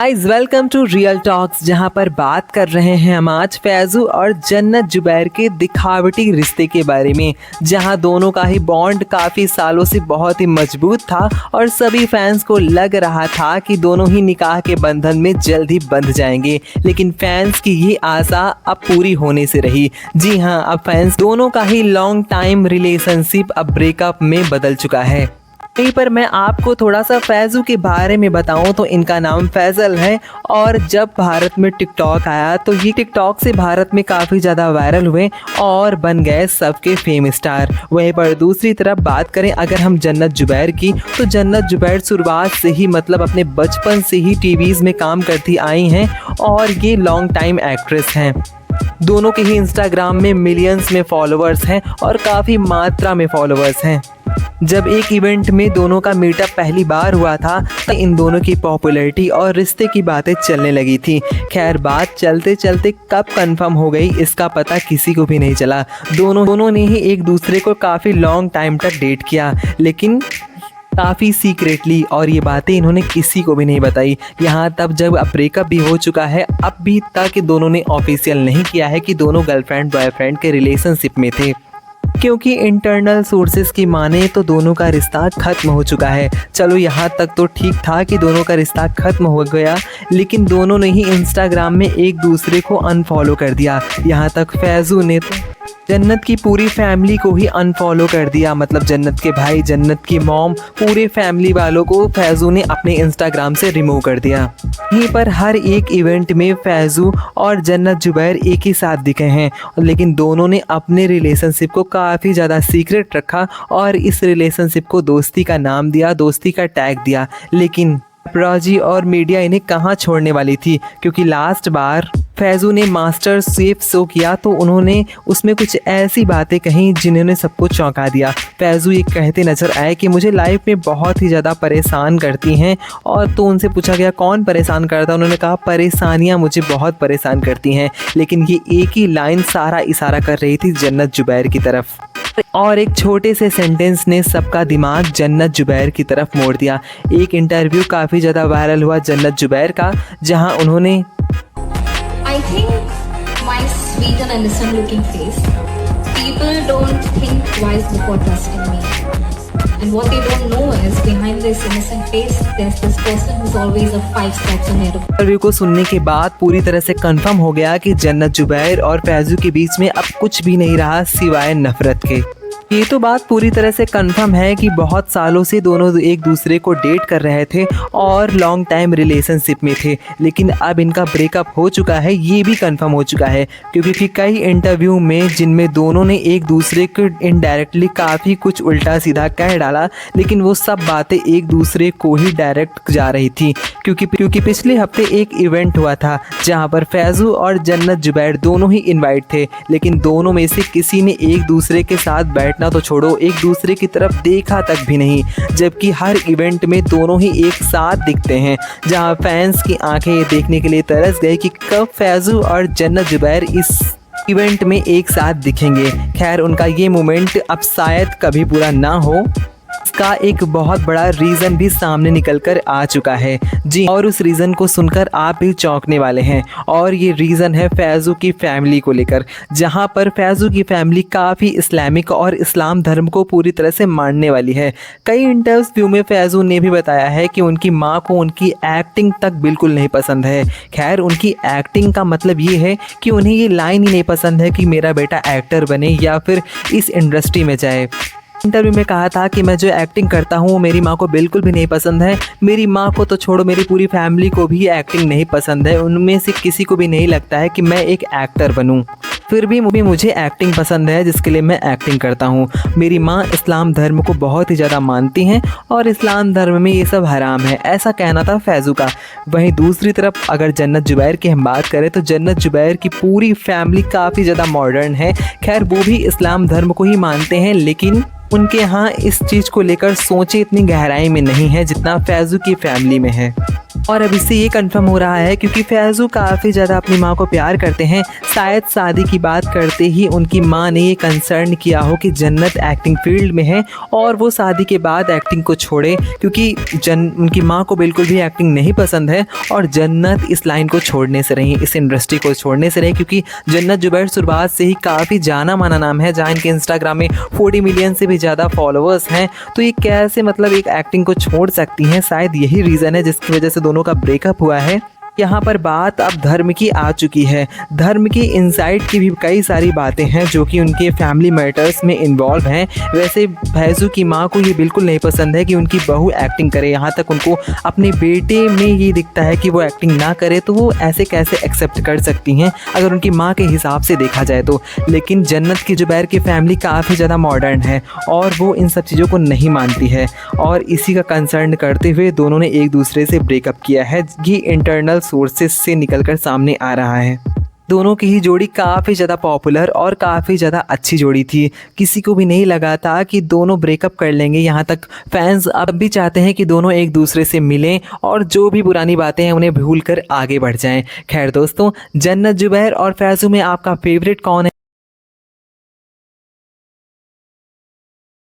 Guys welcome to real talks, जहां पर बात कर रहे हैं हम आज फैजू और जन्नत जुबैर के दिखावटी रिश्ते के बारे में, जहां दोनों का ही बॉन्ड काफ़ी सालों से बहुत ही मजबूत था और सभी फैंस को लग रहा था कि दोनों ही निकाह के बंधन में जल्द ही बंध जाएंगे। लेकिन फैंस की ये आशा अब पूरी होने से रही। जी हाँ, अब फैंस दोनों का ही लॉन्ग टाइम रिलेशनशिप अब ब्रेकअप में बदल चुका है। यहीं पर मैं आपको थोड़ा सा फैजू के बारे में बताऊं तो इनका नाम फैजल है और जब भारत में टिकटॉक आया तो ये टिकटॉक से भारत में काफ़ी ज़्यादा वायरल हुए और बन गए सबके फेम स्टार। वहीं पर दूसरी तरफ बात करें अगर हम जन्नत जुबैर की, तो जन्नत जुबैर शुरुआत से ही मतलब अपने बचपन से ही टीवीज़ में काम करती आई हैं और ये लॉन्ग टाइम एक्ट्रेस हैं। दोनों के ही इंस्टाग्राम में मिलियंस में फॉलोअर्स हैं और काफ़ी मात्रा में फॉलोअर्स हैं। जब एक इवेंट में दोनों का मीटअप पहली बार हुआ था तो इन दोनों की पॉपुलैरिटी और रिश्ते की बातें चलने लगी थी। खैर, बात चलते चलते कब कंफर्म हो गई इसका पता किसी को भी नहीं चला। दोनों ने ही एक दूसरे को काफ़ी लॉन्ग टाइम तक डेट किया, लेकिन काफ़ी सीक्रेटली, और ये बातें इन्होंने किसी को भी नहीं बताई। यहाँ तब जब ब्रेकअप भी हो चुका है, अब भी तक दोनों ने ऑफिशियल नहीं किया है कि दोनों गर्लफ्रेंड बॉयफ्रेंड के रिलेशनशिप में थे, क्योंकि इंटरनल सोर्सेज की माने तो दोनों का रिश्ता खत्म हो चुका है। चलो यहाँ तक तो ठीक था कि दोनों का रिश्ता खत्म हो गया, लेकिन दोनों ने ही इंस्टाग्राम में एक दूसरे को अनफॉलो कर दिया। यहाँ तक फैजू ने तो जन्नत की पूरी फैमिली को ही अनफॉलो कर दिया, मतलब जन्नत के भाई, जन्नत की मॉम, पूरे फैमिली वालों को फैजू ने अपने इंस्टाग्राम से रिमूव कर दिया। यहीं पर हर एक इवेंट में फैजू और जन्नत जुबैर एक ही साथ दिखे हैं, लेकिन दोनों ने अपने रिलेशनशिप को काफ़ी ज़्यादा सीक्रेट रखा और इस रिलेशनशिप को दोस्ती का नाम दिया, दोस्ती का टैग दिया। लेकिन पेपराजी और मीडिया इन्हें कहाँ छोड़ने वाली थी, क्योंकि लास्ट बार फैजू ने मास्टर शेफ शो किया तो उन्होंने उसमें कुछ ऐसी बातें कहीं जिन्होंने सबको चौंका दिया। फैजू ये कहते नजर आए कि मुझे लाइफ में बहुत ही ज़्यादा परेशान करती हैं, और तो उनसे पूछा गया कौन परेशान करता है, उन्होंने कहा परेशानियां मुझे बहुत परेशान करती हैं। लेकिन ये एक ही लाइन सारा इशारा कर रही थी जन्नत जुबैर की तरफ, और एक छोटे से सेंटेंस ने सबका दिमाग जन्नत जुबैर की तरफ मोड़ दिया। एक इंटरव्यू काफ़ी ज़्यादा वायरल हुआ जन्नत जुबैर का, जहां उन्होंने I think my sweet and innocent looking face, people don't think twice before trusting me. And what they don't know is behind this innocent face, there's this person who's always a 5 steps ahead of. Interview को सुनने के बाद पूरी तरह से confirm हो गया कि जन्नत जुबैर और फैजू के बीच में अब कुछ भी नहीं रहा सिवाय नफरत के। ये तो बात पूरी तरह से कंफर्म है कि बहुत सालों से दोनों एक दूसरे को डेट कर रहे थे और लॉन्ग टाइम रिलेशनशिप में थे, लेकिन अब इनका ब्रेकअप हो चुका है, ये भी कंफर्म हो चुका है। क्योंकि कई इंटरव्यू में जिनमें दोनों ने एक दूसरे को इनडायरेक्टली काफ़ी कुछ उल्टा सीधा कह डाला, लेकिन वो सब बातें एक दूसरे को ही डायरेक्ट जा रही थी। क्योंकि पिछले हफ्ते एक इवेंट हुआ था जहाँ पर फैजू और जन्नत जुबैर दोनों ही इन्वाइट थे, लेकिन दोनों में से किसी ने एक दूसरे के साथ बैठ ना तो छोड़ो, एक दूसरे की तरफ देखा तक भी नहीं, जबकि हर इवेंट में दोनों ही एक साथ दिखते हैं, जहां फैंस की आंखें ये देखने के लिए तरस गए कि कब फैजू और जन्नत जुबैर इस इवेंट में एक साथ दिखेंगे। खैर, उनका ये मोमेंट अब शायद कभी पूरा ना हो, इसका एक बहुत बड़ा रीज़न भी सामने निकल कर आ चुका है। जी, और उस रीज़न को सुनकर आप भी चौंकने वाले हैं, और ये रीज़न है फैजू की फैमिली को लेकर, जहां पर फैजू की फैमिली काफ़ी इस्लामिक और इस्लाम धर्म को पूरी तरह से मानने वाली है। कई इंटरव्यू में फैजू ने भी बताया है कि उनकी माँ को उनकी एक्टिंग तक बिल्कुल नहीं पसंद है। खैर, उनकी एक्टिंग का मतलब ये है कि उन्हें ये लाइन ही नहीं पसंद है कि मेरा बेटा एक्टर बने या फिर इस इंडस्ट्री में जाए। इंटरव्यू में कहा था कि मैं जो एक्टिंग करता हूँ मेरी माँ को बिल्कुल भी नहीं पसंद है। मेरी माँ को तो छोड़ो, मेरी पूरी फैमिली को भी एक्टिंग नहीं पसंद है। उनमें से किसी को भी नहीं लगता है कि मैं एक एक्टर बनूँ, फिर भी मुझे एक्टिंग पसंद है जिसके लिए मैं एक्टिंग करता हूँ। मेरी माँ इस्लाम धर्म को बहुत ही ज़्यादा मानती हैं और इस्लाम धर्म में ये सब हराम है, ऐसा कहना था फैजू का। वहीं दूसरी तरफ अगर जन्नत जुबैर की हम बात करें तो जन्नत जुबैर की पूरी फैमिली काफ़ी ज़्यादा मॉडर्न है। खैर, वो भी इस्लाम धर्म को ही मानते हैं, लेकिन उनके यहाँ इस चीज़ को लेकर सोचे इतनी गहराई में नहीं है जितना फैजू की फैमिली में है। और अब इससे ये कंफर्म हो रहा है क्योंकि फैज़ू काफ़ी ज़्यादा अपनी माँ को प्यार करते हैं। शायद शादी की बात करते ही उनकी माँ ने ये कंसर्न किया हो कि जन्नत एक्टिंग फील्ड में है और वो शादी के बाद एक्टिंग को छोड़े, क्योंकि उनकी माँ को बिल्कुल भी एक्टिंग नहीं पसंद है और जन्नत इस लाइन को छोड़ने से रही, इस इंडस्ट्री को छोड़ने से रही, क्योंकि जन्नत जुबैर शुरुआत से ही काफ़ी जाना माना नाम है, जहाँ इनके इंस्टाग्राम में 40 मिलियन से भी ज़्यादा फॉलोअर्स हैं। तो ये कैसे मतलब एक एक्टिंग को छोड़ सकती हैं? शायद यही रीज़न है जिसकी वजह से दोनों का ब्रेकअप हुआ है। यहाँ पर बात अब धर्म की आ चुकी है। धर्म की इनसाइड की भी कई सारी बातें हैं जो कि उनके फैमिली मैटर्स में इन्वॉल्व हैं। वैसे फैज़ू की माँ को ये बिल्कुल नहीं पसंद है कि उनकी बहू एक्टिंग करे, यहाँ तक उनको अपने बेटे में ये दिखता है कि वो एक्टिंग ना करे, तो वो ऐसे कैसे एक्सेप्ट कर सकती हैं अगर उनकी माँ के हिसाब से देखा जाए तो। लेकिन जन्नत की जुबैर की फैमिली काफ़ी ज़्यादा मॉडर्न है और वो इन सब चीज़ों को नहीं मानती है और इसी का कंसर्न करते हुए दोनों ने एक दूसरे से ब्रेकअप किया है। ये इंटरनल सोर्सेस से निकलकर सामने आ रहा है। दोनों की ही जोड़ी काफ़ी ज़्यादा पॉपुलर और काफ़ी ज़्यादा अच्छी जोड़ी थी। किसी को भी नहीं लगा था कि दोनों ब्रेकअप कर लेंगे। यहाँ तक फैंस अब भी चाहते हैं कि दोनों एक दूसरे से मिलें और जो भी पुरानी बातें हैं उन्हें भूल कर आगे बढ़ जाएं। खैर दोस्तों, जन्नत जुबैर और फैज़ू में आपका फेवरेट कौन है?